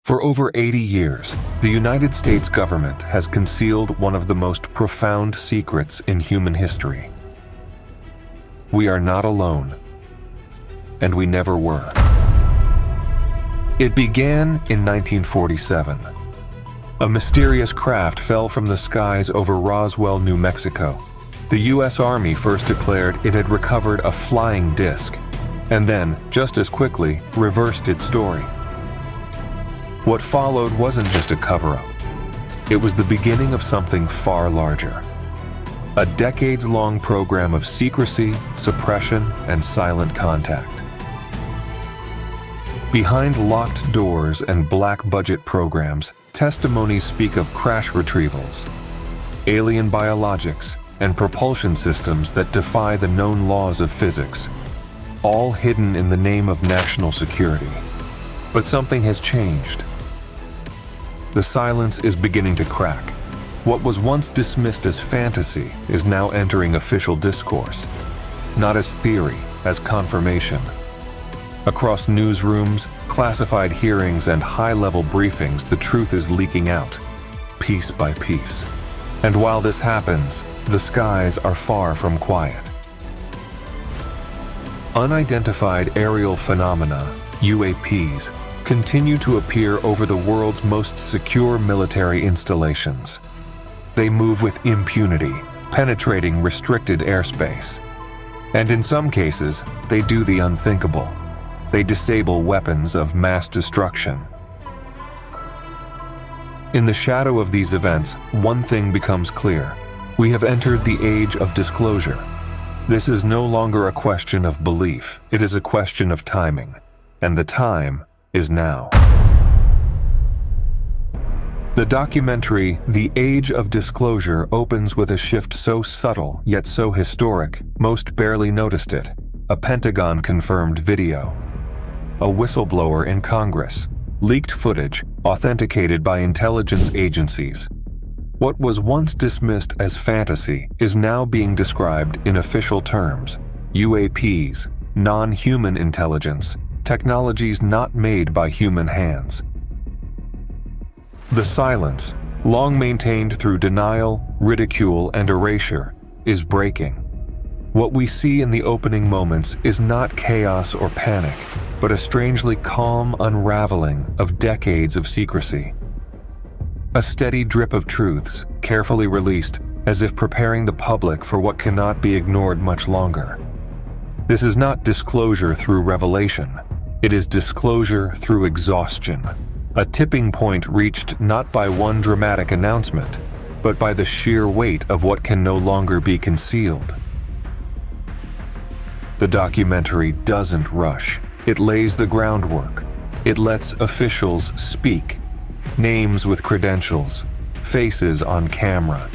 For over 80 years, the United States government has concealed one of the most profound secrets in human history. We are not alone, and we never were. It began in 1947. A mysterious craft fell from the skies over Roswell, New Mexico. The U.S. Army first declared it had recovered a flying disc, and then, just as quickly, reversed its story. What followed wasn't just a cover-up. It was the beginning of something far larger. A decades-long program of secrecy, suppression, and silent contact. Behind locked doors and black-budget programs, testimonies speak of crash retrievals, alien biologics, and propulsion systems that defy the known laws of physics, all hidden in the name of national security. But something has changed. The silence is beginning to crack. What was once dismissed as fantasy is now entering official discourse, not as theory, as confirmation. Across newsrooms, classified hearings, and high-level briefings, the truth is leaking out, piece by piece. And while this happens, the skies are far from quiet. Unidentified aerial phenomena, UAPs, continue to appear over the world's most secure military installations. They move with impunity, penetrating restricted airspace. And in some cases, they do the unthinkable. They disable weapons of mass destruction. In the shadow of these events, one thing becomes clear. We have entered the age of disclosure. This is no longer a question of belief, it is a question of timing. And the time is now. The documentary The Age of Disclosure opens with a shift so subtle yet so historic, most barely noticed it. A Pentagon-confirmed video. A whistleblower in Congress. Leaked footage, authenticated by intelligence agencies. What was once dismissed as fantasy is now being described in official terms. UAPs, non-human intelligence, technologies not made by human hands. The silence, long maintained through denial, ridicule, and erasure, is breaking. What we see in the opening moments is not chaos or panic, but a strangely calm unraveling of decades of secrecy. A steady drip of truths, carefully released, as if preparing the public for what cannot be ignored much longer. This is not disclosure through revelation. It is disclosure through exhaustion. A tipping point reached not by one dramatic announcement, but by the sheer weight of what can no longer be concealed. The documentary doesn't rush. It lays the groundwork. It lets officials speak. Names with credentials, faces on camera.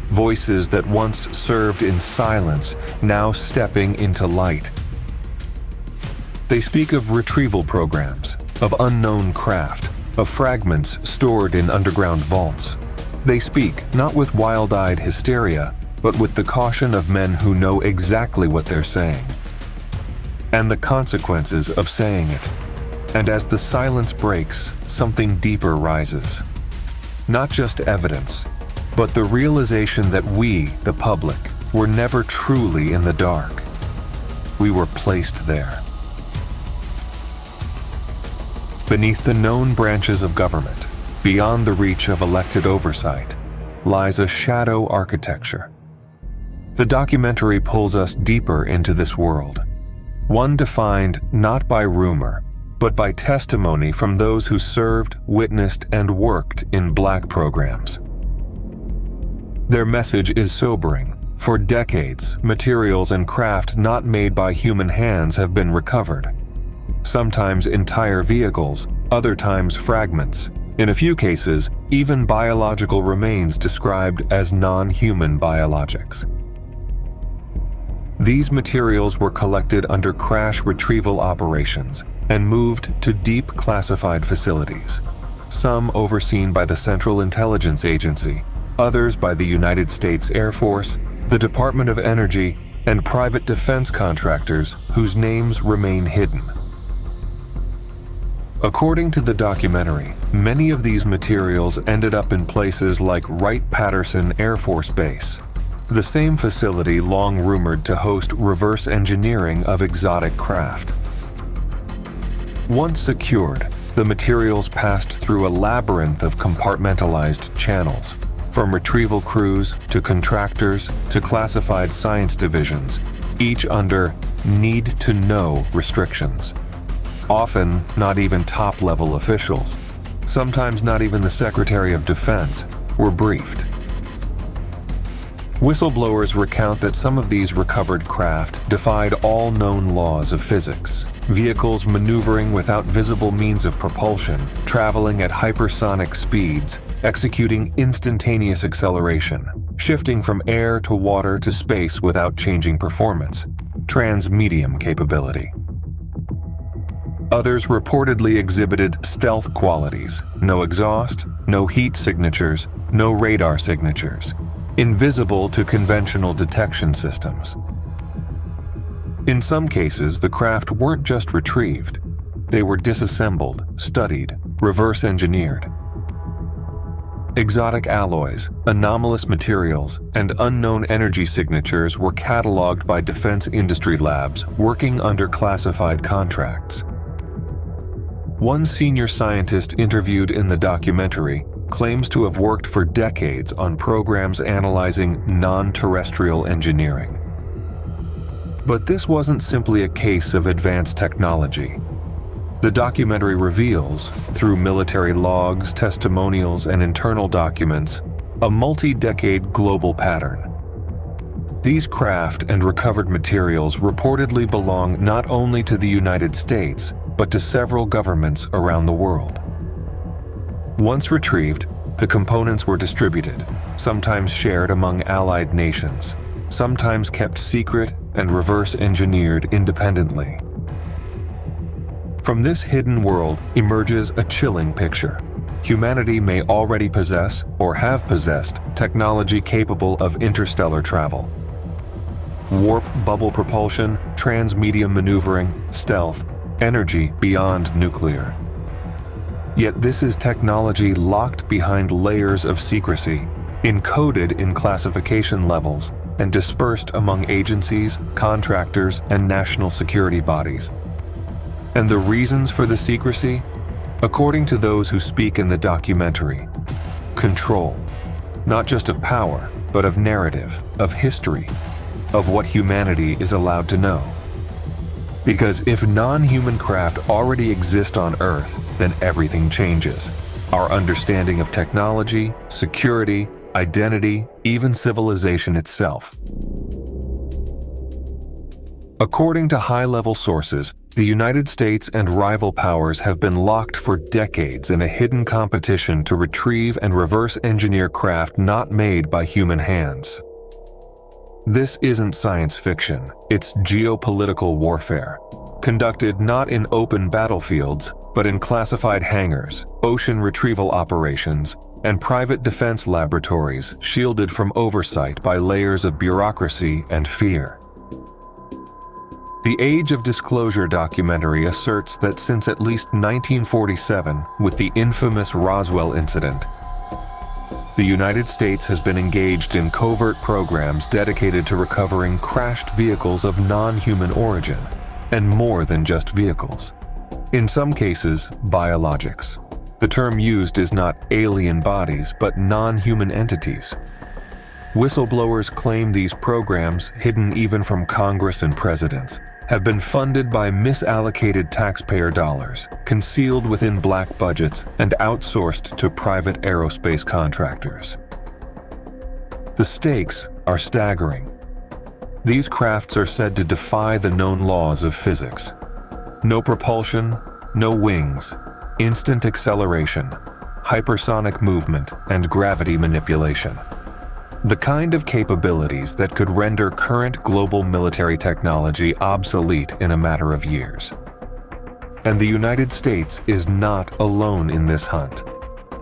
Voices that once served in silence, now stepping into light. They speak of retrieval programs, of unknown craft, of fragments stored in underground vaults. They speak not with wild-eyed hysteria, but with the caution of men who know exactly what they're saying. And the consequences of saying it. And as the silence breaks, something deeper rises. Not just evidence, but the realization that we, the public, were never truly in the dark. We were placed there. Beneath the known branches of government, beyond the reach of elected oversight, lies a shadow architecture. The documentary pulls us deeper into this world, one defined not by rumor, but by testimony from those who served, witnessed, and worked in black programs. Their message is sobering. For decades, materials and craft not made by human hands have been recovered. Sometimes entire vehicles, other times fragments. In a few cases, even biological remains described as non-human biologics. These materials were collected under crash retrieval operations and moved to deep classified facilities, some overseen by the Central Intelligence Agency, others by the United States Air Force, the Department of Energy, and private defense contractors whose names remain hidden. According to the documentary, many of these materials ended up in places like Wright-Patterson Air Force Base, the same facility long rumored to host reverse engineering of exotic craft. Once secured, the materials passed through a labyrinth of compartmentalized channels, from retrieval crews to contractors to classified science divisions, each under need-to-know restrictions. Often not even top-level officials, sometimes not even the Secretary of Defense, were briefed. Whistleblowers recount that some of these recovered craft defied all known laws of physics, vehicles maneuvering without visible means of propulsion, traveling at hypersonic speeds, executing instantaneous acceleration, shifting from air to water to space without changing performance, transmedium capability. Others reportedly exhibited stealth qualities: no exhaust, no heat signatures, no radar signatures, invisible to conventional detection systems. In some cases, the craft weren't just retrieved, they were disassembled, studied, reverse engineered. Exotic alloys, anomalous materials, and unknown energy signatures were cataloged by defense industry labs working under classified contracts. One senior scientist interviewed in the documentary claims to have worked for decades on programs analyzing non-terrestrial engineering. But this wasn't simply a case of advanced technology. The documentary reveals, through military logs, testimonials, and internal documents, a multi-decade global pattern. These craft and recovered materials reportedly belong not only to the United States, but to several governments around the world. Once retrieved, the components were distributed, sometimes shared among allied nations, sometimes kept secret and reverse engineered independently. From this hidden world emerges a chilling picture. Humanity may already possess or have possessed technology capable of interstellar travel. Warp bubble propulsion, transmedium maneuvering, stealth, energy beyond nuclear. Yet this is technology locked behind layers of secrecy, encoded in classification levels, and dispersed among agencies, contractors, and national security bodies. And the reasons for the secrecy? According to those who speak in the documentary, control, not just of power, but of narrative, of history, of what humanity is allowed to know. Because if non-human craft already exist on Earth, then everything changes. Our understanding of technology, security, identity, even civilization itself. According to high-level sources, the United States and rival powers have been locked for decades in a hidden competition to retrieve and reverse engineer craft not made by human hands. This isn't science fiction, it's geopolitical warfare, conducted not in open battlefields, but in classified hangars, ocean retrieval operations, and private defense laboratories shielded from oversight by layers of bureaucracy and fear. The Age of Disclosure documentary asserts that since at least 1947, with the infamous Roswell incident, the United States has been engaged in covert programs dedicated to recovering crashed vehicles of non-human origin, and more than just vehicles. In some cases, biologics. The term used is not alien bodies, but non-human entities. Whistleblowers claim these programs, hidden even from Congress and presidents, have been funded by misallocated taxpayer dollars, concealed within black budgets, and outsourced to private aerospace contractors. The stakes are staggering. These crafts are said to defy the known laws of physics. No propulsion, no wings, instant acceleration, hypersonic movement, and gravity manipulation. The kind of capabilities that could render current global military technology obsolete in a matter of years. And the United States is not alone in this hunt.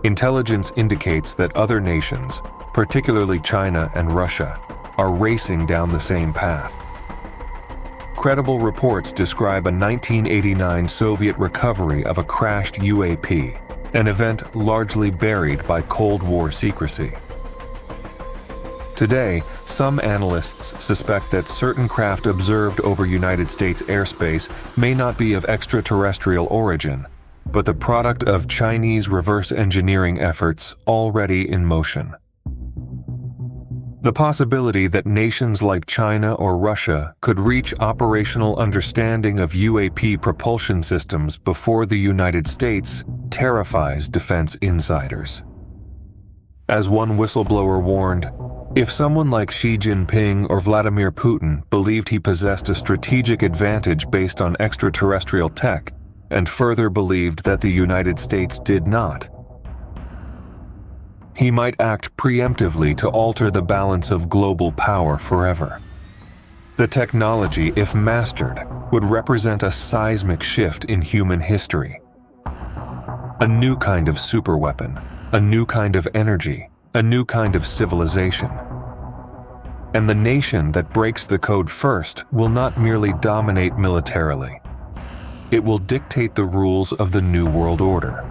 Intelligence indicates that other nations, particularly China and Russia, are racing down the same path. Credible reports describe a 1989 Soviet recovery of a crashed UAP, an event largely buried by Cold War secrecy. Today, some analysts suspect that certain craft observed over United States airspace may not be of extraterrestrial origin, but the product of Chinese reverse engineering efforts already in motion. The possibility that nations like China or Russia could reach operational understanding of UAP propulsion systems before the United States terrifies defense insiders. As one whistleblower warned, if someone like Xi Jinping or Vladimir Putin believed he possessed a strategic advantage based on extraterrestrial tech, and further believed that the United States did not, he might act preemptively to alter the balance of global power forever. The technology, if mastered, would represent a seismic shift in human history. A new kind of superweapon, a new kind of energy, a new kind of civilization. And the nation that breaks the code first will not merely dominate militarily. It will dictate the rules of the New World Order.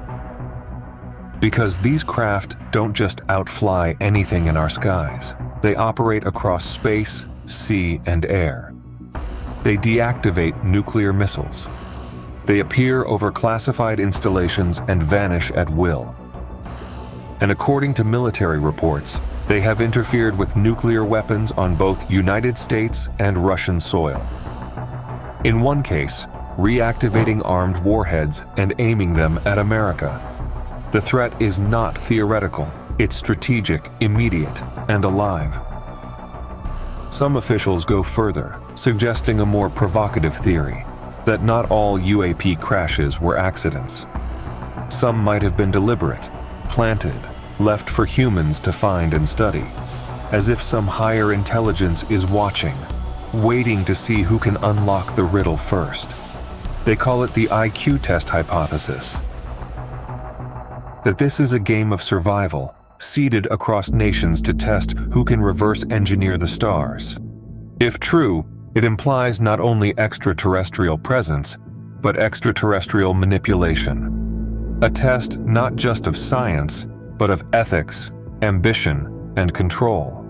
Because these craft don't just outfly anything in our skies. They operate across space, sea, and air. They deactivate nuclear missiles. They appear over classified installations and vanish at will. And according to military reports, they have interfered with nuclear weapons on both United States and Russian soil. In one case, reactivating armed warheads and aiming them at America. The threat is not theoretical, it's strategic, immediate, and alive. Some officials go further, suggesting a more provocative theory, that not all UAP crashes were accidents. Some might have been deliberate, planted, left for humans to find and study, as if some higher intelligence is watching, waiting to see who can unlock the riddle first. They call it the IQ test hypothesis. That this is a game of survival, seeded across nations to test who can reverse engineer the stars. If true, it implies not only extraterrestrial presence, but extraterrestrial manipulation. A test not just of science, but of ethics, ambition, and control.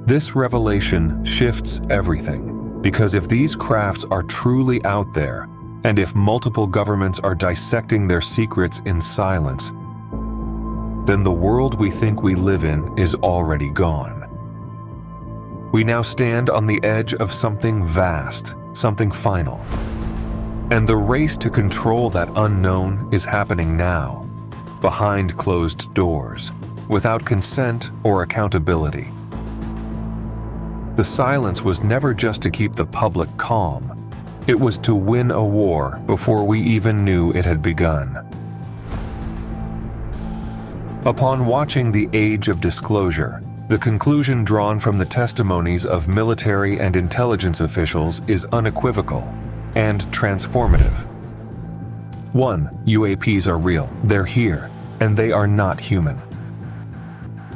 This revelation shifts everything, because if these crafts are truly out there, and if multiple governments are dissecting their secrets in silence, then the world we think we live in is already gone. We now stand on the edge of something vast, something final. And the race to control that unknown is happening now, behind closed doors, without consent or accountability. The silence was never just to keep the public calm. It was to win a war before we even knew it had begun. Upon watching The Age of Disclosure, the conclusion drawn from the testimonies of military and intelligence officials is unequivocal and transformative. 1. UAPs are real, they're here, and they are not human.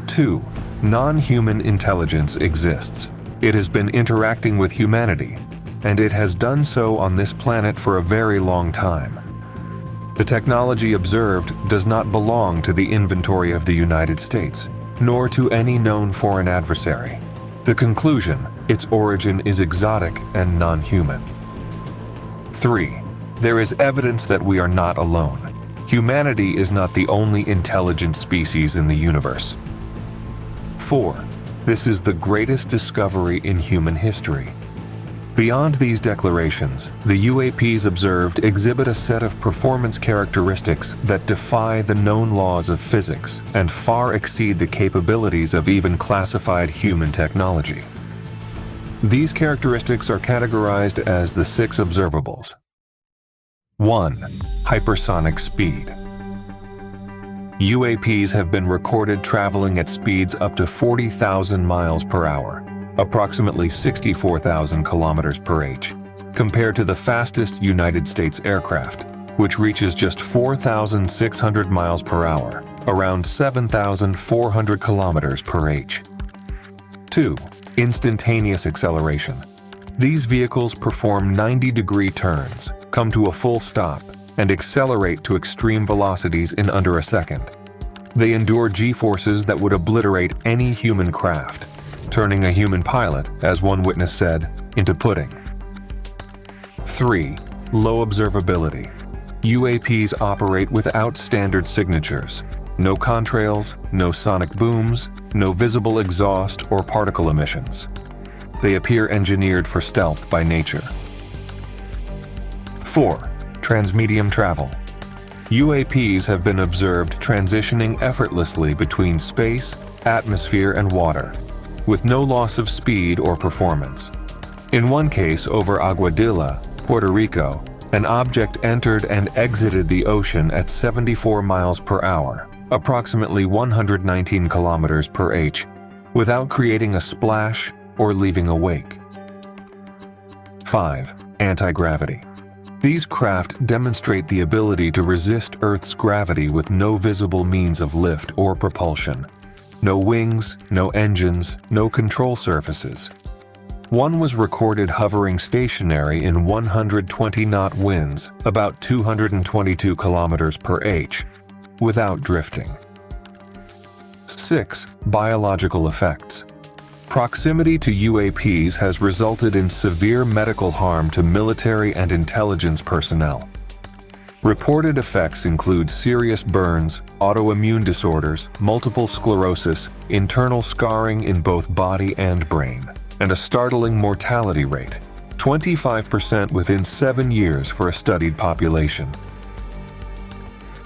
2. Non-human intelligence exists. It has been interacting with humanity, and it has done so on this planet for a very long time. The technology observed does not belong to the inventory of the United States, nor to any known foreign adversary. The conclusion, its origin is exotic and non-human. 3. There is evidence that we are not alone. Humanity is not the only intelligent species in the universe. 4. This is the greatest discovery in human history. Beyond these declarations, the UAPs observed exhibit a set of performance characteristics that defy the known laws of physics and far exceed the capabilities of even classified human technology. These characteristics are categorized as the Six Observables. 1. Hypersonic speed. UAPs have been recorded traveling at speeds up to 40,000 miles per hour, approximately 64,000 kilometers per h, compared to the fastest United States aircraft, which reaches just 4,600 miles per hour, around 7,400 kilometers per h. 2. Instantaneous acceleration. These vehicles perform 90-degree turns, come to a full stop, and accelerate to extreme velocities in under a second. They endure G-forces that would obliterate any human craft, turning a human pilot, as one witness said, into pudding. 3. Low observability. UAPs operate without standard signatures. No contrails, no sonic booms, no visible exhaust or particle emissions. They appear engineered for stealth by nature. 4. Transmedium travel. UAPs have been observed transitioning effortlessly between space, atmosphere, and water, with no loss of speed or performance. In one case over Aguadilla, Puerto Rico, an object entered and exited the ocean at 74 miles per hour, approximately 119 kilometers per h, without creating a splash or leaving a wake. 5. Anti-gravity. These craft demonstrate the ability to resist Earth's gravity with no visible means of lift or propulsion. No wings, no engines, no control surfaces. One was recorded hovering stationary in 120-knot winds, about 222 kilometers per h, without drifting. 6. Biological effects. Proximity to UAPs has resulted in severe medical harm to military and intelligence personnel. Reported effects include serious burns, autoimmune disorders, multiple sclerosis, internal scarring in both body and brain, and a startling mortality rate, 25% within 7 years for a studied population.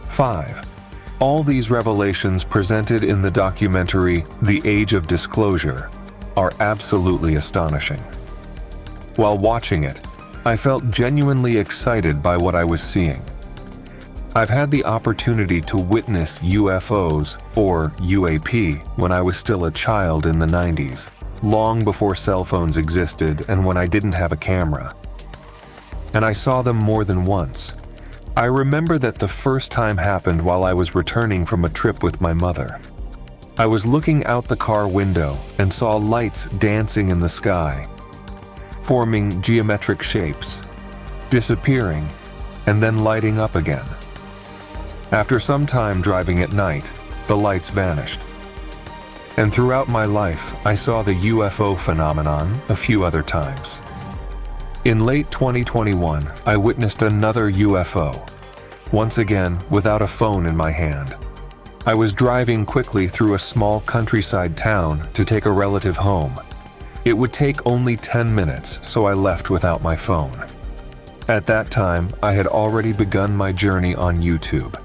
5. All these revelations presented in the documentary The Age of Disclosure are absolutely astonishing. While watching it, I felt genuinely excited by what I was seeing. I've had the opportunity to witness UFOs, or UAP, when I was still a child in the 90s, long before cell phones existed and when I didn't have a camera. And I saw them more than once. I remember that the first time happened while I was returning from a trip with my mother. I was looking out the car window and saw lights dancing in the sky, forming geometric shapes, disappearing, and then lighting up again. After some time driving at night, the lights vanished. And throughout my life, I saw the UFO phenomenon a few other times. In late 2021, I witnessed another UFO, once again without a phone in my hand. I was driving quickly through a small countryside town to take a relative home. It would take only 10 minutes, so I left without my phone. At that time, I had already begun my journey on YouTube,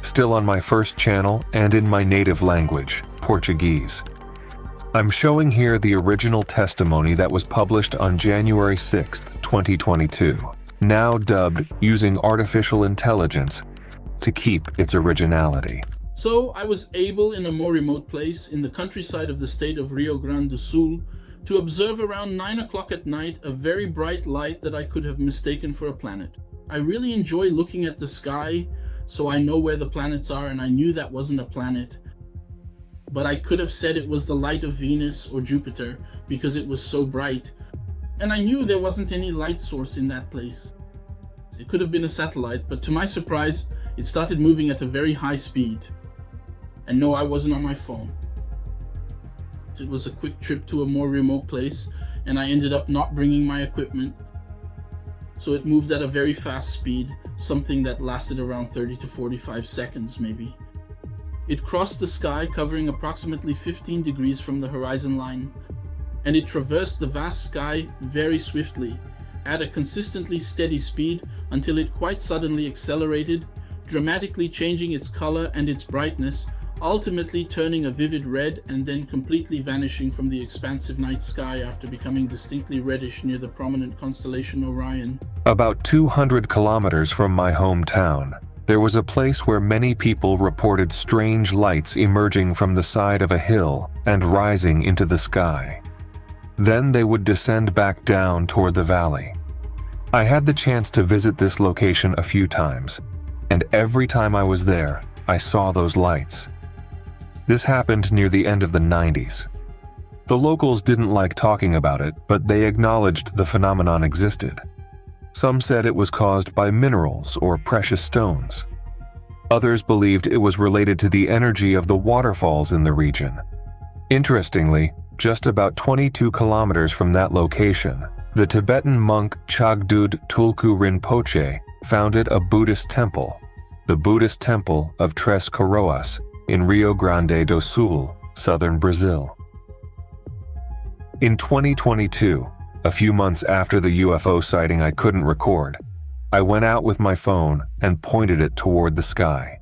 still on my first channel and in my native language, Portuguese. I'm showing here the original testimony that was published on January 6, 2022, now dubbed using artificial intelligence to keep its originality. So I was able, in a more remote place in the countryside of the state of Rio Grande do Sul, to observe around 9 o'clock at night a very bright light that I could have mistaken for a planet. I really enjoy looking at the sky, so I know where the planets are, and I knew that wasn't a planet. But I could have said it was the light of Venus or Jupiter because it was so bright. And I knew there wasn't any light source in that place. It could have been a satellite, but to my surprise, it started moving at a very high speed. And no, I wasn't on my phone. It was a quick trip to a more remote place, and I ended up not bringing my equipment. So it moved at a very fast speed, something that lasted around 30 to 45 seconds maybe. It crossed the sky, covering approximately 15 degrees from the horizon line, and it traversed the vast sky very swiftly, at a consistently steady speed until it quite suddenly accelerated, dramatically changing its color and its brightness, ultimately turning a vivid red and then completely vanishing from the expansive night sky after becoming distinctly reddish near the prominent constellation Orion. About 200 kilometers from my hometown, there was a place where many people reported strange lights emerging from the side of a hill and rising into the sky. Then they would descend back down toward the valley. I had the chance to visit this location a few times, and every time I was there, I saw those lights. This happened near the end of the 90s. The locals didn't like talking about it, but they acknowledged the phenomenon existed. Some said it was caused by minerals or precious stones. Others believed it was related to the energy of the waterfalls in the region. Interestingly, just about 22 kilometers from that location, the Tibetan monk Chagdud Tulku Rinpoche founded a Buddhist temple, the Buddhist Temple of Tres Coroas in Rio Grande do Sul, southern Brazil. In 2022, a few months after the UFO sighting I couldn't record, I went out with my phone and pointed it toward the sky.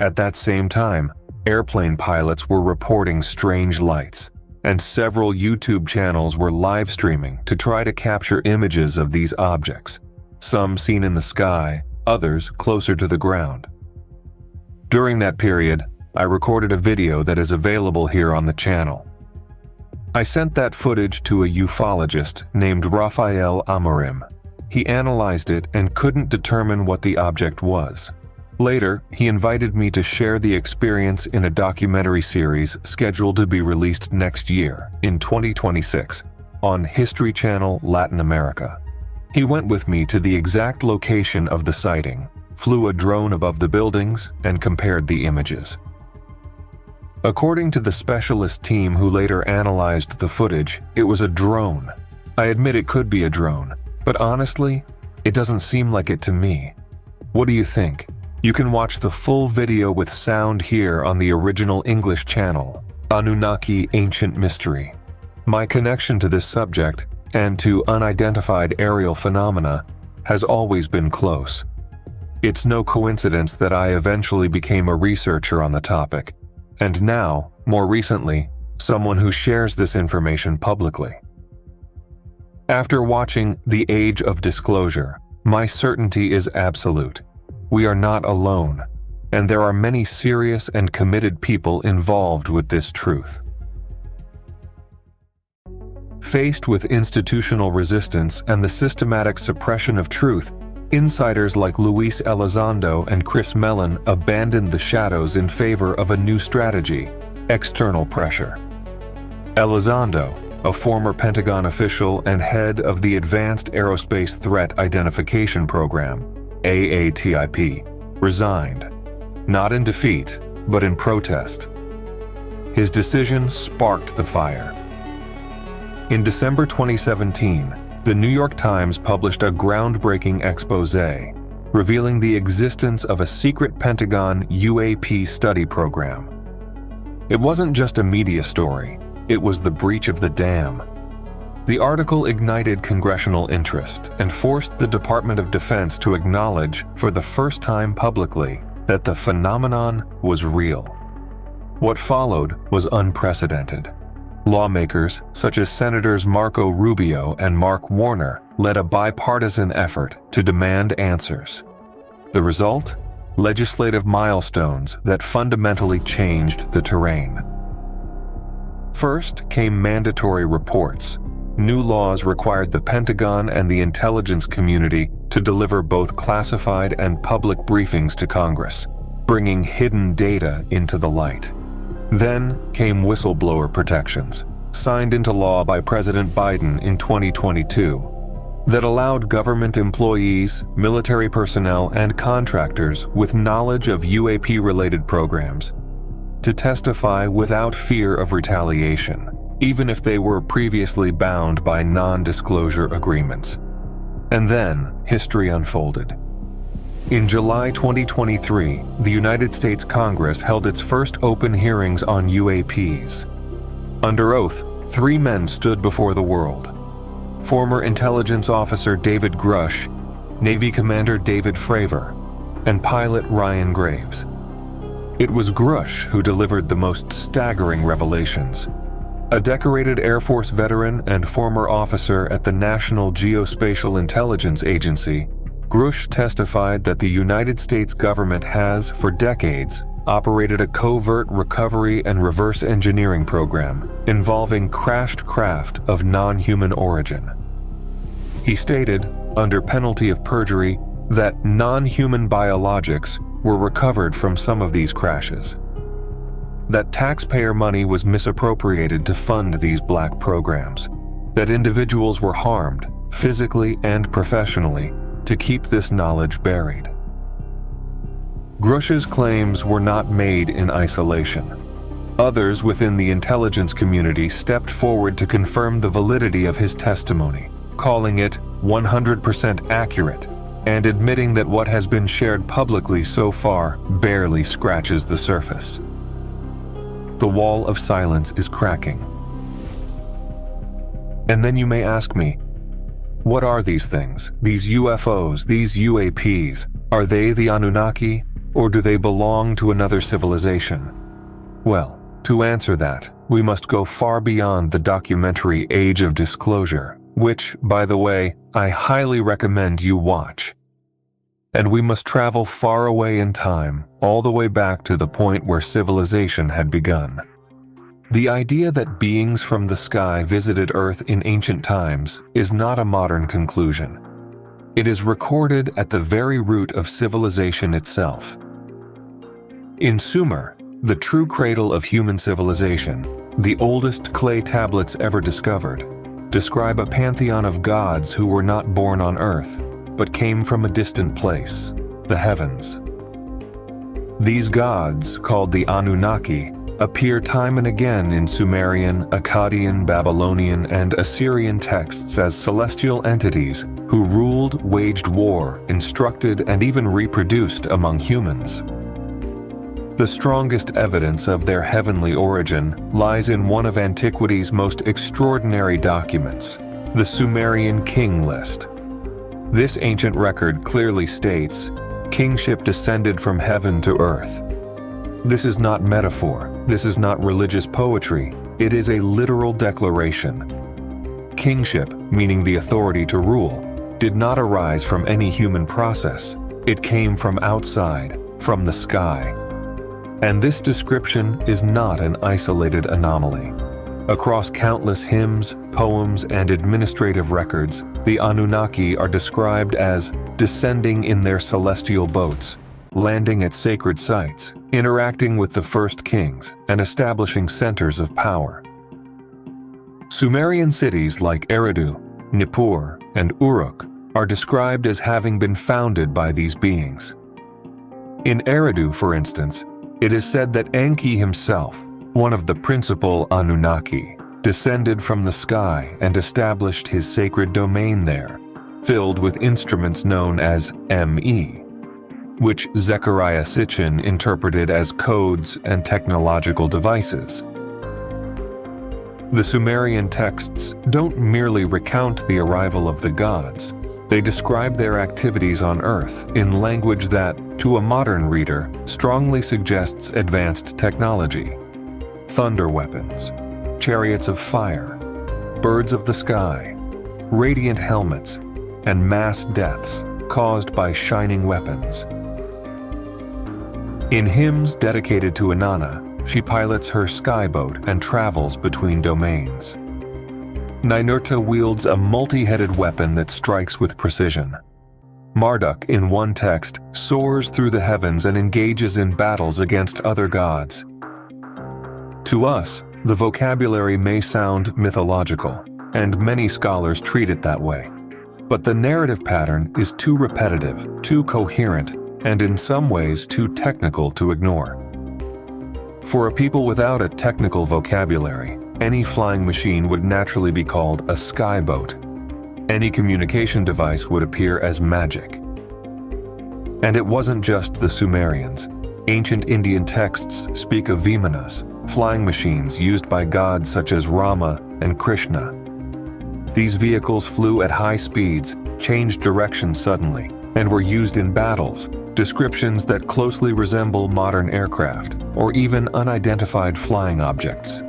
At that same time, airplane pilots were reporting strange lights, and several YouTube channels were live streaming to try to capture images of these objects, some seen in the sky, others closer to the ground. During that period, I recorded a video that is available here on the channel. I sent that footage to a ufologist named Rafael Amorim. He analyzed it and couldn't determine what the object was. Later, he invited me to share the experience in a documentary series scheduled to be released next year, in 2026, on History Channel Latin America. He went with me to the exact location of the sighting, flew a drone above the buildings, and compared the images. According to the specialist team who later analyzed the footage, it was a drone. I admit it could be a drone, but honestly, it doesn't seem like it to me. What do you think? You can watch the full video with sound here on the original English channel, Anunnaki Ancient Mystery. My connection to this subject, and to unidentified aerial phenomena, has always been close. It's no coincidence that I eventually became a researcher on the topic, and now, more recently, someone who shares this information publicly. After watching The Age of Disclosure, my certainty is absolute. We are not alone, and there are many serious and committed people involved with this truth. Faced with institutional resistance and the systematic suppression of truth, insiders like Luis Elizondo and Chris Mellon abandoned the shadows in favor of a new strategy: external pressure. Elizondo, a former Pentagon official and head of the Advanced Aerospace Threat Identification Program, AATIP, resigned, not in defeat, but in protest. His decision sparked the fire. In December 2017, the New York Times published a groundbreaking exposé revealing the existence of a secret Pentagon UAP study program. It wasn't just a media story, it was the breach of the dam. The article ignited congressional interest and forced the Department of Defense to acknowledge for the first time publicly that the phenomenon was real. What followed was unprecedented. Lawmakers, such as Senators Marco Rubio and Mark Warner, led a bipartisan effort to demand answers. The result? Legislative milestones that fundamentally changed the terrain. First came mandatory reports. New laws required the Pentagon and the intelligence community to deliver both classified and public briefings to Congress, bringing hidden data into the light. Then came whistleblower protections, signed into law by President Biden in 2022, that allowed government employees, military personnel, and contractors with knowledge of UAP-related programs to testify without fear of retaliation, even if they were previously bound by non-disclosure agreements. And then, history unfolded. In July 2023, the United States Congress held its first open hearings on UAPs. Under oath, 3 men stood before the world: former intelligence officer David Grush, Navy Commander David Fravor, and pilot Ryan Graves. It was Grush who delivered the most staggering revelations. A decorated Air Force veteran and former officer at the National Geospatial Intelligence Agency, Grush testified that the United States government has, for decades, operated a covert recovery and reverse engineering program involving crashed craft of non-human origin. He stated, under penalty of perjury, that non-human biologics were recovered from some of these crashes. that taxpayer money was misappropriated to fund these black programs, that individuals were harmed, physically and professionally, to keep this knowledge buried. Grush's claims were not made in isolation. Others within the intelligence community stepped forward to confirm the validity of his testimony, calling it 100% accurate, and admitting that what has been shared publicly so far barely scratches the surface. The wall of silence is cracking. And then you may ask me, what are these things, these UFOs, these UAPs? Are they the Anunnaki, or do they belong to another civilization? Well, to answer that, we must go far beyond the documentary Age of Disclosure, which, by the way, I highly recommend you watch. And we must travel far away in time, all the way back to the point where civilization had begun. The idea that beings from the sky visited Earth in ancient times is not a modern conclusion. It is recorded at the very root of civilization itself. In Sumer, the true cradle of human civilization, the oldest clay tablets ever discovered, describe a pantheon of gods who were not born on Earth, but came from a distant place, the heavens. These gods, called the Anunnaki, appear time and again in Sumerian, Akkadian, Babylonian, and Assyrian texts as celestial entities who ruled, waged war, instructed, and even reproduced among humans. The strongest evidence of their heavenly origin lies in one of antiquity's most extraordinary documents, the Sumerian King List. This ancient record clearly states, kingship descended from heaven to earth. This is not metaphor, this is not religious poetry, it is a literal declaration. Kingship, meaning the authority to rule, did not arise from any human process, it came from outside, from the sky. And this description is not an isolated anomaly. Across countless hymns, poems, and administrative records, the Anunnaki are described as descending in their celestial boats, landing at sacred sites, interacting with the first kings, and establishing centers of power. Sumerian cities like Eridu, Nippur, and Uruk are described as having been founded by these beings. In Eridu, for instance, it is said that Enki himself, one of the principal Anunnaki, descended from the sky and established his sacred domain there, filled with instruments known as ME, which Zecharia Sitchin interpreted as codes and technological devices. The Sumerian texts don't merely recount the arrival of the gods, they describe their activities on Earth in language that, to a modern reader, strongly suggests advanced technology. Thunder weapons, chariots of fire, birds of the sky, radiant helmets, and mass deaths caused by shining weapons. In hymns dedicated to Inanna, she pilots her skyboat and travels between domains. Ninurta wields a multi-headed weapon that strikes with precision. Marduk, in one text, soars through the heavens and engages in battles against other gods. To us, the vocabulary may sound mythological, and many scholars treat it that way. But the narrative pattern is too repetitive, too coherent, and in some ways too technical to ignore. For a people without a technical vocabulary, any flying machine would naturally be called a skyboat. Any communication device would appear as magic. And it wasn't just the Sumerians. Ancient Indian texts speak of vimanas, flying machines used by gods such as Rama and Krishna. These vehicles flew at high speeds, changed direction suddenly, and were used in battles, descriptions that closely resemble modern aircraft, or even unidentified flying objects.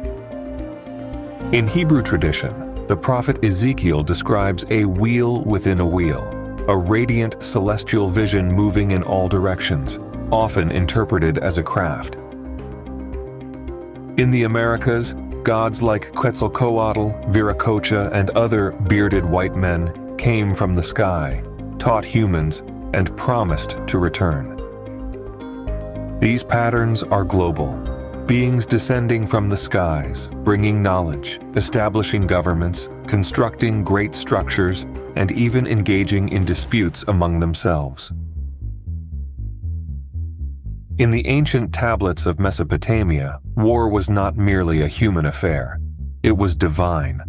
In Hebrew tradition, the prophet Ezekiel describes a wheel within a wheel, a radiant celestial vision moving in all directions, often interpreted as a craft. In the Americas, gods like Quetzalcoatl, Viracocha, and other bearded white men came from the sky, taught humans, and promised to return. These patterns are global. beings descending from the skies, bringing knowledge, establishing governments, constructing great structures, and even engaging in disputes among themselves. In the ancient tablets of Mesopotamia, war was not merely a human affair. It was divine.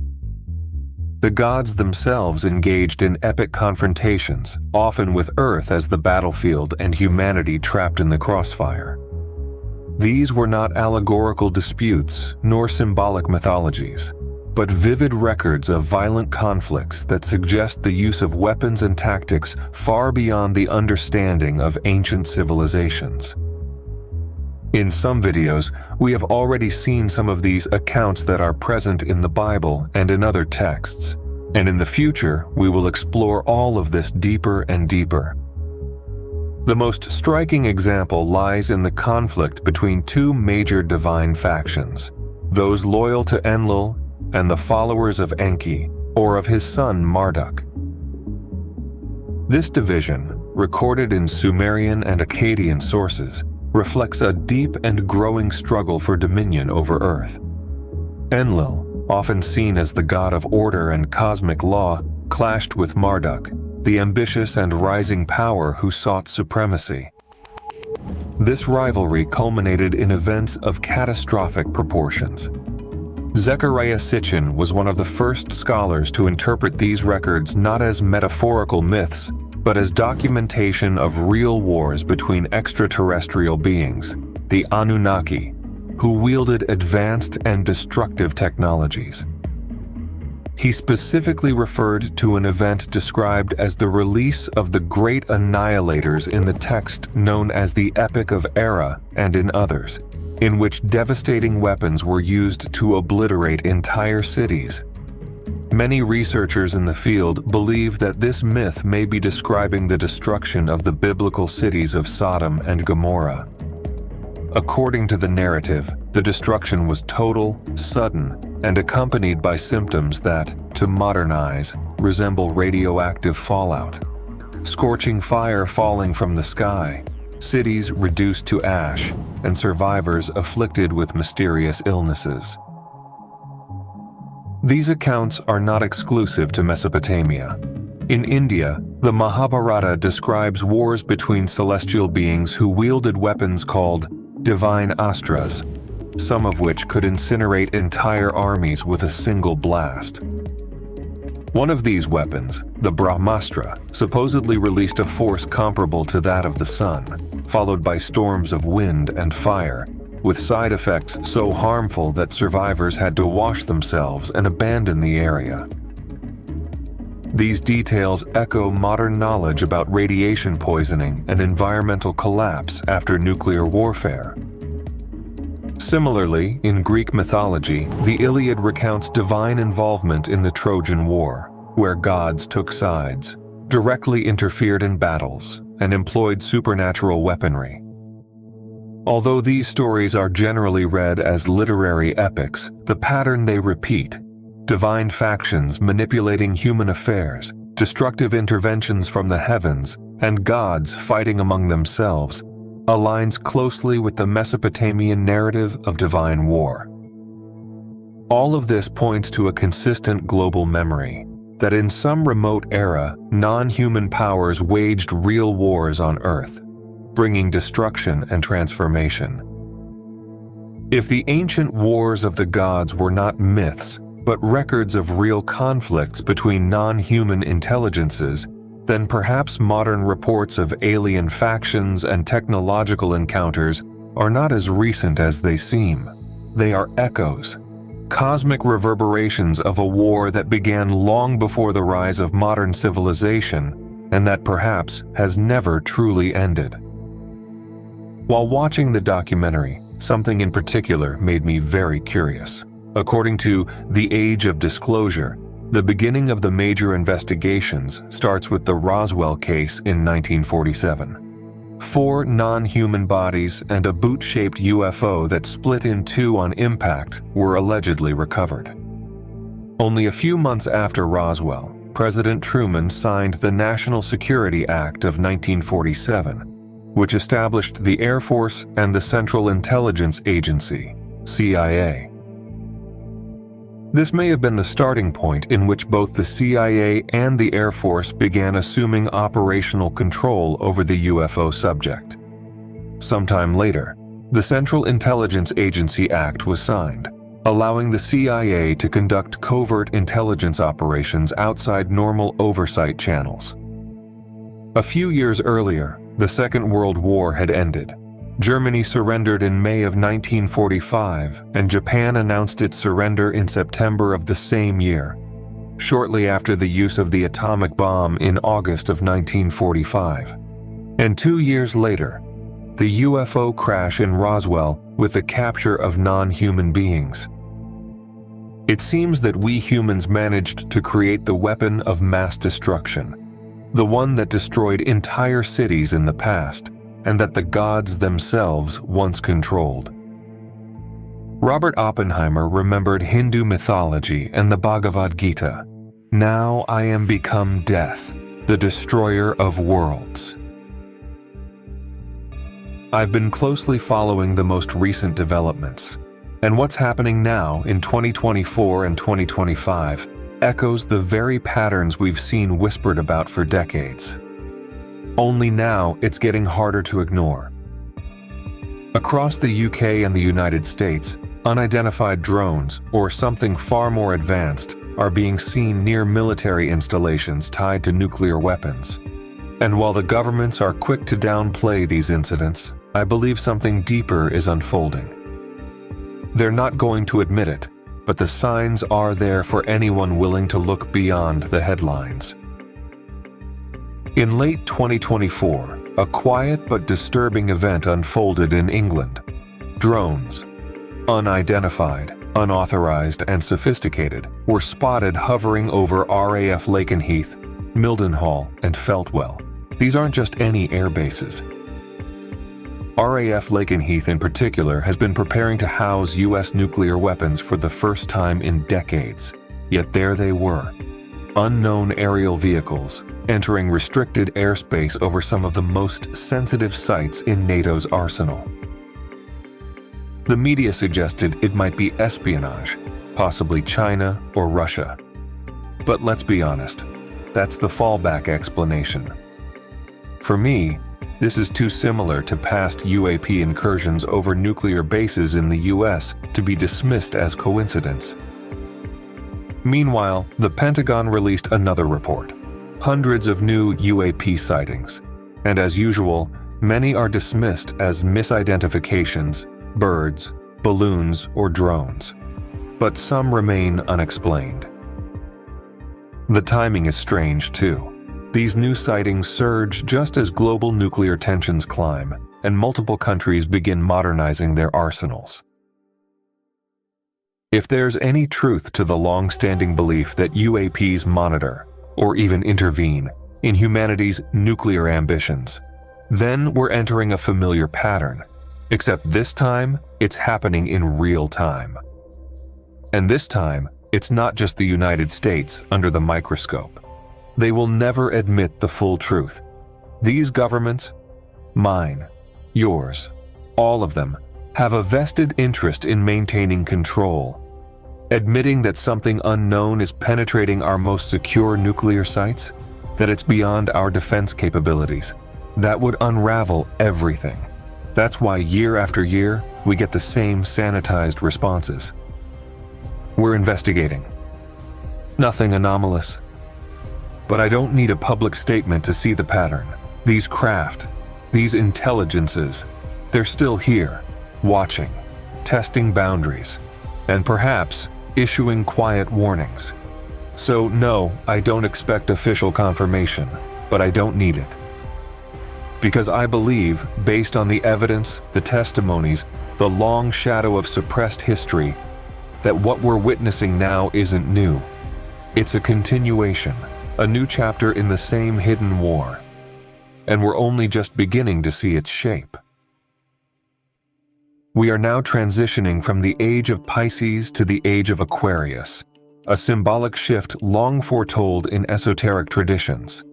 The gods themselves engaged in epic confrontations, often with Earth as the battlefield and humanity trapped in the crossfire. These were not allegorical disputes nor symbolic mythologies, but vivid records of violent conflicts that suggest the use of weapons and tactics far beyond the understanding of ancient civilizations. In some videos, we have already seen some of these accounts that are present in the Bible and in other texts, and in the future, we will explore all of this deeper and deeper. The most striking example lies in the conflict between two major divine factions, those loyal to Enlil and the followers of Enki, or of his son Marduk. This division, recorded in Sumerian and Akkadian sources, reflects a deep and growing struggle for dominion over Earth. Enlil, often seen as the god of order and cosmic law, clashed with Marduk, the ambitious and rising power who sought supremacy. This rivalry culminated in events of catastrophic proportions. Zecharia Sitchin was one of the first scholars to interpret these records not as metaphorical myths, but as documentation of real wars between extraterrestrial beings, the Anunnaki, who wielded advanced and destructive technologies. He specifically referred to an event described as the release of the Great Annihilators in the text known as the Epic of Era and in others, in which devastating weapons were used to obliterate entire cities. Many researchers in the field believe that this myth may be describing the destruction of the biblical cities of Sodom and Gomorrah. According to the narrative, the destruction was total, sudden, and accompanied by symptoms that, to modern eyes, resemble radioactive fallout. Scorching fire falling from the sky, cities reduced to ash, and survivors afflicted with mysterious illnesses. These accounts are not exclusive to Mesopotamia. In India, the Mahabharata describes wars between celestial beings who wielded weapons called divine astras, some of which could incinerate entire armies with a single blast. One of these weapons, the Brahmastra, supposedly released a force comparable to that of the sun, followed by storms of wind and fire, with side effects so harmful that survivors had to wash themselves and abandon the area. These details echo modern knowledge about radiation poisoning and environmental collapse after nuclear warfare. Similarly, in Greek mythology, the Iliad recounts divine involvement in the Trojan War, where gods took sides, directly interfered in battles, and employed supernatural weaponry. Although these stories are generally read as literary epics, the pattern they repeat, divine factions manipulating human affairs, destructive interventions from the heavens, and gods fighting among themselves, aligns closely with the Mesopotamian narrative of divine war. All of this points to a consistent global memory, that in some remote era, non-human powers waged real wars on Earth, bringing destruction and transformation. If the ancient wars of the gods were not myths, but records of real conflicts between non-human intelligences, then perhaps modern reports of alien factions and technological encounters are not as recent as they seem. They are echoes, cosmic reverberations of a war that began long before the rise of modern civilization, and that perhaps has never truly ended. While watching the documentary, something in particular made me very curious. According to The Age of Disclosure, the beginning of the major investigations starts with the Roswell case in 1947. 4 non-human bodies and a boot-shaped UFO that split in 2 on impact were allegedly recovered. Only a few months after Roswell, President Truman signed the National Security Act of 1947, which established the Air Force and the Central Intelligence Agency, CIA. This may have been the starting point in which both the CIA and the Air Force began assuming operational control over the UFO subject. Sometime later, the Central Intelligence Agency Act was signed, allowing the CIA to conduct covert intelligence operations outside normal oversight channels. A few years earlier, the Second World War had ended. Germany surrendered in May of 1945, and Japan announced its surrender in September of the same year, shortly after the use of the atomic bomb in August of 1945. And 2 years later, the UFO crash in Roswell with the capture of non-human beings. It seems that we humans managed to create the weapon of mass destruction, the one that destroyed entire cities in the past, and that the gods themselves once controlled. Robert Oppenheimer remembered Hindu mythology and the Bhagavad Gita. Now I am become death, the destroyer of worlds. I've been closely following the most recent developments, and what's happening now in 2024 and 2025 echoes the very patterns we've seen whispered about for decades. Only now it's getting harder to ignore. Across the UK and the United States, unidentified drones, or something far more advanced, are being seen near military installations tied to nuclear weapons. And while the governments are quick to downplay these incidents, I believe something deeper is unfolding. They're not going to admit it, but the signs are there for anyone willing to look beyond the headlines. In late 2024, a quiet but disturbing event unfolded in England. Drones, unidentified, unauthorized, and sophisticated, were spotted hovering over RAF Lakenheath, Mildenhall, and Feltwell. These aren't just any air bases. RAF Lakenheath in particular has been preparing to house U.S. nuclear weapons for the first time in decades. Yet there they were, unknown aerial vehicles, entering restricted airspace over some of the most sensitive sites in NATO's arsenal. The media suggested it might be espionage, possibly China or Russia. But let's be honest, that's the fallback explanation. For me, this is too similar to past UAP incursions over nuclear bases in the US to be dismissed as coincidence. Meanwhile, the Pentagon released another report. Hundreds of new UAP sightings, and as usual, many are dismissed as misidentifications, birds, balloons, or drones. But some remain unexplained. The timing is strange too. These new sightings surge just as global nuclear tensions climb, and multiple countries begin modernizing their arsenals. If there's any truth to the long-standing belief that UAPs monitor, or even intervene, in humanity's nuclear ambitions, then we're entering a familiar pattern, except this time, it's happening in real time. And this time, it's not just the United States under the microscope. They will never admit the full truth. These governments, mine, yours, all of them, have a vested interest in maintaining control. Admitting that something unknown is penetrating our most secure nuclear sites, that it's beyond our defense capabilities, that would unravel everything. That's why year after year, we get the same sanitized responses. We're investigating. Nothing anomalous. But I don't need a public statement to see the pattern. These craft, these intelligences, they're still here, watching, testing boundaries, and perhaps issuing quiet warnings. So no, I don't expect official confirmation, but I don't need it. Because I believe, based on the evidence, the testimonies, the long shadow of suppressed history, that what we're witnessing now isn't new. It's a continuation, a new chapter in the same hidden war. And we're only just beginning to see its shape. We are now transitioning from the age of Pisces to the age of Aquarius, a symbolic shift long foretold in esoteric traditions.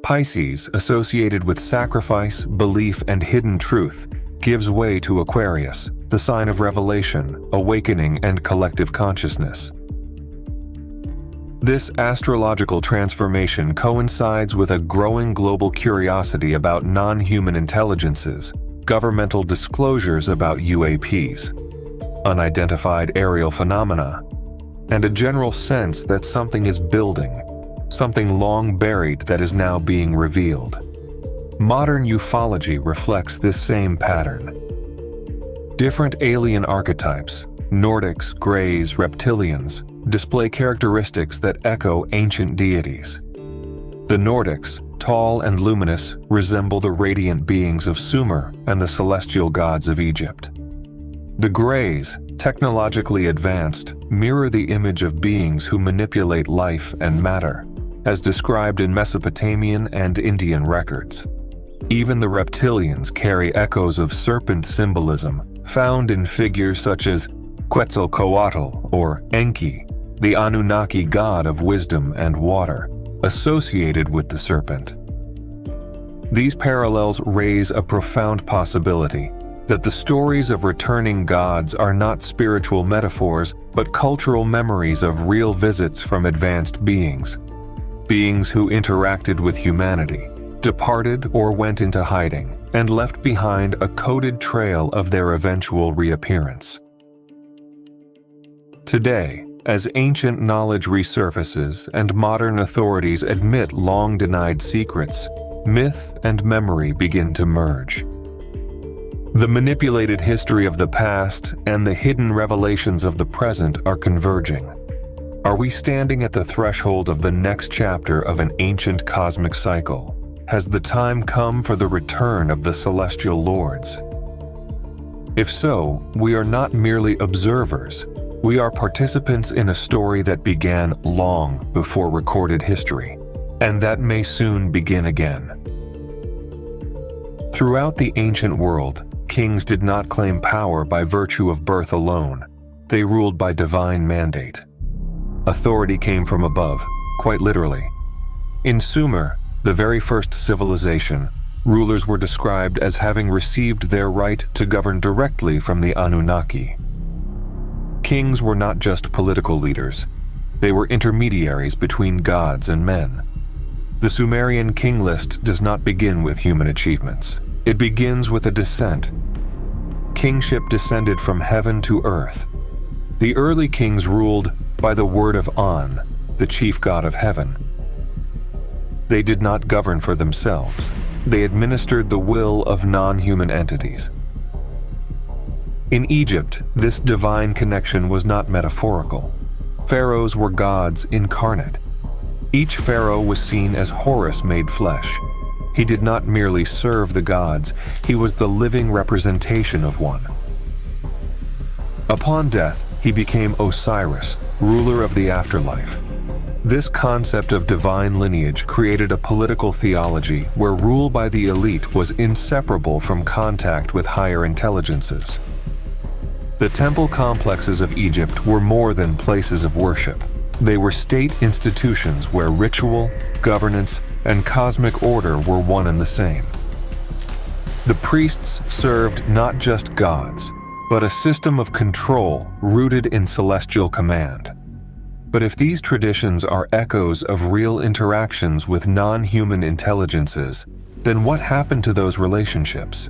Pisces, associated with sacrifice, belief, and hidden truth, gives way to Aquarius, the sign of revelation, awakening, and collective consciousness. This astrological transformation coincides with a growing global curiosity about non-human intelligences, governmental disclosures about UAPs, unidentified aerial phenomena, and a general sense that something is building, something long buried that is now being revealed. Modern ufology reflects this same pattern. Different alien archetypes, Nordics, Greys, Reptilians, display characteristics that echo ancient deities. The Nordics, tall and luminous, resemble the radiant beings of Sumer and the celestial gods of Egypt. The Greys, technologically advanced, mirror the image of beings who manipulate life and matter, as described in Mesopotamian and Indian records. Even the Reptilians carry echoes of serpent symbolism found in figures such as Quetzalcoatl or Enki, the Anunnaki god of wisdom and water, associated with the serpent. These parallels raise a profound possibility that the stories of returning gods are not spiritual metaphors, but cultural memories of real visits from advanced beings who interacted with humanity, departed or went into hiding, and left behind a coded trail of their eventual reappearance. Today, as ancient knowledge resurfaces and modern authorities admit long-denied secrets, myth and memory begin to merge. The manipulated history of the past and the hidden revelations of the present are converging. Are we standing at the threshold of the next chapter of an ancient cosmic cycle? Has the time come for the return of the celestial lords? If so, we are not merely observers. We are participants in a story that began long before recorded history, and that may soon begin again. Throughout the ancient world, kings did not claim power by virtue of birth alone. They ruled by divine mandate. Authority came from above, quite literally. In Sumer, the very first civilization, rulers were described as having received their right to govern directly from the Anunnaki. Kings were not just political leaders. They were intermediaries between gods and men. The Sumerian king list does not begin with human achievements. It begins with a descent. Kingship descended from heaven to earth. The early kings ruled by the word of An, the chief god of heaven. They did not govern for themselves. They administered the will of non-human entities. In Egypt, this divine connection was not metaphorical. Pharaohs were gods incarnate. Each pharaoh was seen as Horus made flesh. He did not merely serve the gods, he was the living representation of one. Upon death, he became Osiris, ruler of the afterlife. This concept of divine lineage created a political theology where rule by the elite was inseparable from contact with higher intelligences. The temple complexes of Egypt were more than places of worship. They were state institutions where ritual, governance, and cosmic order were one and the same. The priests served not just gods, but a system of control rooted in celestial command. But if these traditions are echoes of real interactions with non-human intelligences, then what happened to those relationships?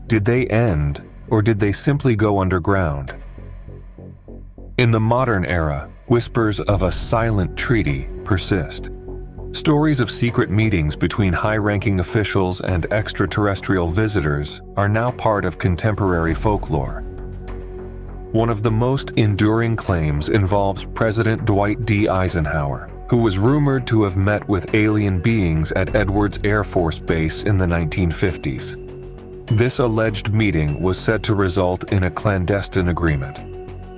Did they end, or did they simply go underground? In the modern era, whispers of a silent treaty persist. Stories of secret meetings between high-ranking officials and extraterrestrial visitors are now part of contemporary folklore. One of the most enduring claims involves President Dwight D. Eisenhower, who was rumored to have met with alien beings at Edwards Air Force Base in the 1950s. This alleged meeting was said to result in a clandestine agreement.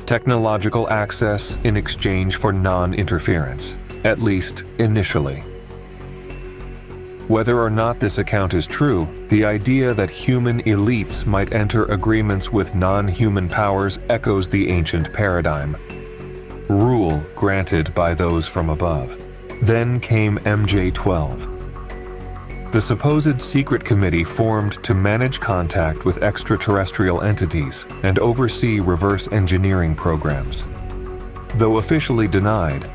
Technological access in exchange for non-interference, at least initially. Whether or not this account is true, the idea that human elites might enter agreements with non-human powers echoes the ancient paradigm. Rule granted by those from above. Then came MJ-12. the supposed secret committee formed to manage contact with extraterrestrial entities and oversee reverse engineering programs. Though officially denied,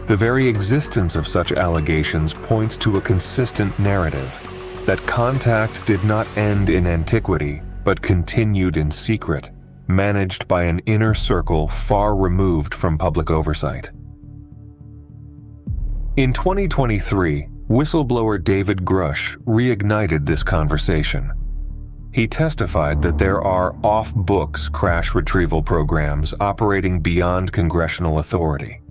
the very existence of such allegations points to a consistent narrative that contact did not end in antiquity but continued in secret, managed by an inner circle far removed from public oversight. In 2023, whistleblower David Grush reignited this conversation. He testified that there are off-books crash retrieval programs operating beyond congressional authority.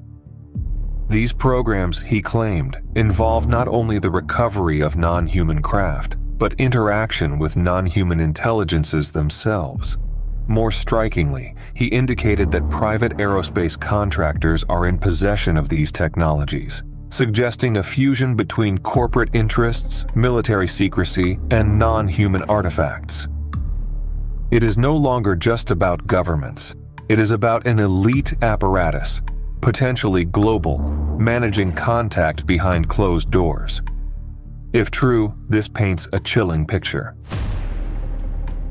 These programs, he claimed, involve not only the recovery of non-human craft, but interaction with non-human intelligences themselves. More strikingly, he indicated that private aerospace contractors are in possession of these technologies, suggesting a fusion between corporate interests, military secrecy, and non-human artifacts. It is no longer just about governments. It is about an elite apparatus, potentially global, managing contact behind closed doors. If true, this paints a chilling picture.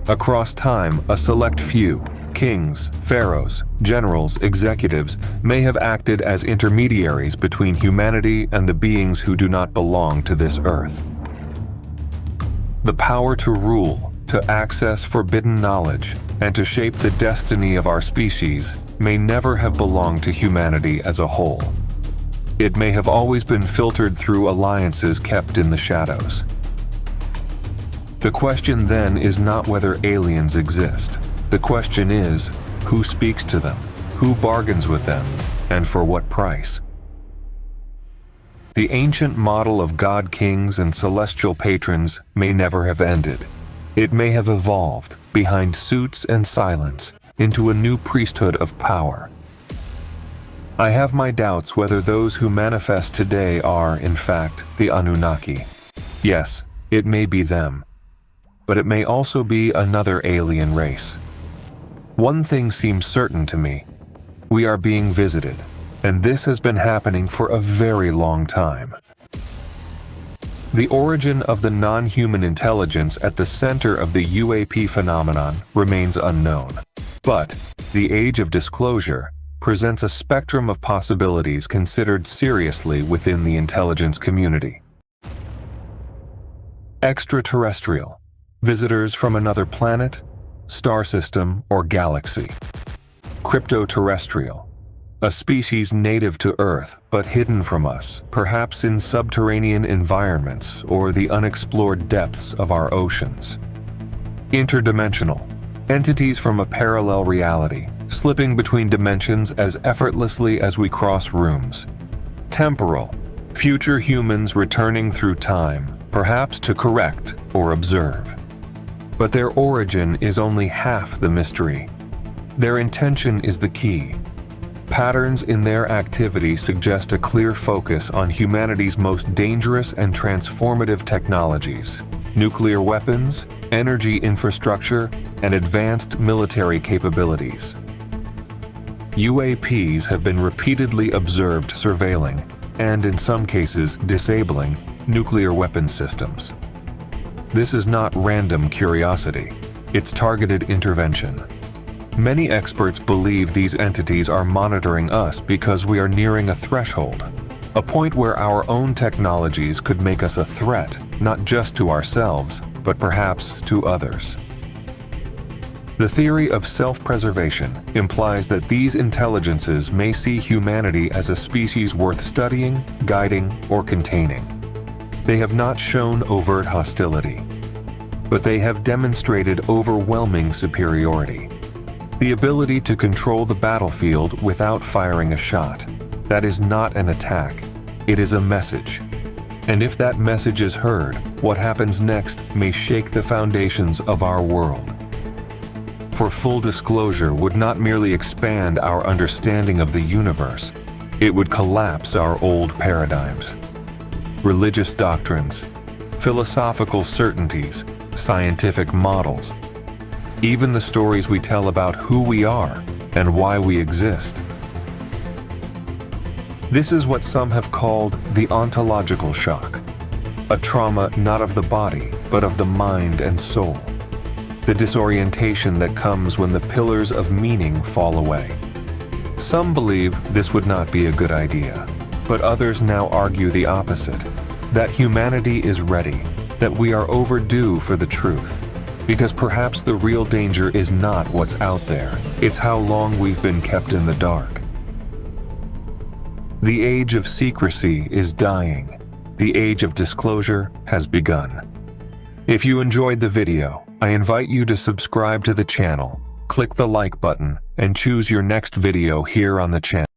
Across time, a select few, kings, pharaohs, generals, executives, may have acted as intermediaries between humanity and the beings who do not belong to this earth. The power to rule, to access forbidden knowledge, and to shape the destiny of our species may never have belonged to humanity as a whole. It may have always been filtered through alliances kept in the shadows. The question then is not whether aliens exist. The question is, who speaks to them, who bargains with them, and for what price? The ancient model of god-kings and celestial patrons may never have ended. It may have evolved, behind suits and silence, into a new priesthood of power. I have my doubts whether those who manifest today are, in fact, the Anunnaki. Yes, it may be them. But it may also be another alien race. One thing seems certain to me. We are being visited, and this has been happening for a very long time. The origin of the non-human intelligence at the center of the UAP phenomenon remains unknown. But the age of disclosure presents a spectrum of possibilities considered seriously within the intelligence community. Extraterrestrial. Visitors from another planet, star system, or galaxy. Cryptoterrestrial. A species native to Earth but hidden from us, perhaps in subterranean environments or the unexplored depths of our oceans. Interdimensional. Entities from a parallel reality, slipping between dimensions as effortlessly as we cross rooms. Temporal. Future humans returning through time, perhaps to correct or observe. But their origin is only half the mystery. Their intention is the key. Patterns in their activity suggest a clear focus on humanity's most dangerous and transformative technologies: nuclear weapons, energy infrastructure, and advanced military capabilities. UAPs have been repeatedly observed surveilling, and in some cases disabling, nuclear weapon systems. This is not random curiosity, it's targeted intervention. Many experts believe these entities are monitoring us because we are nearing a threshold, a point where our own technologies could make us a threat, not just to ourselves, but perhaps to others. The theory of self-preservation implies that these intelligences may see humanity as a species worth studying, guiding, or containing. They have not shown overt hostility, but they have demonstrated overwhelming superiority. The ability to control the battlefield without firing a shot. That is not an attack, it is a message. And if that message is heard, what happens next may shake the foundations of our world. For full disclosure would not merely expand our understanding of the universe, it would collapse our old paradigms. Religious doctrines, philosophical certainties, scientific models, even the stories we tell about who we are and why we exist. This is what some have called the ontological shock, a trauma not of the body, but of the mind and soul. The disorientation that comes when the pillars of meaning fall away. Some believe this would not be a good idea, but others now argue the opposite, that humanity is ready, that we are overdue for the truth, because perhaps the real danger is not what's out there, it's how long we've been kept in the dark. The age of secrecy is dying. The age of disclosure has begun. If you enjoyed the video, I invite you to subscribe to the channel, click the like button, and choose your next video here on the channel.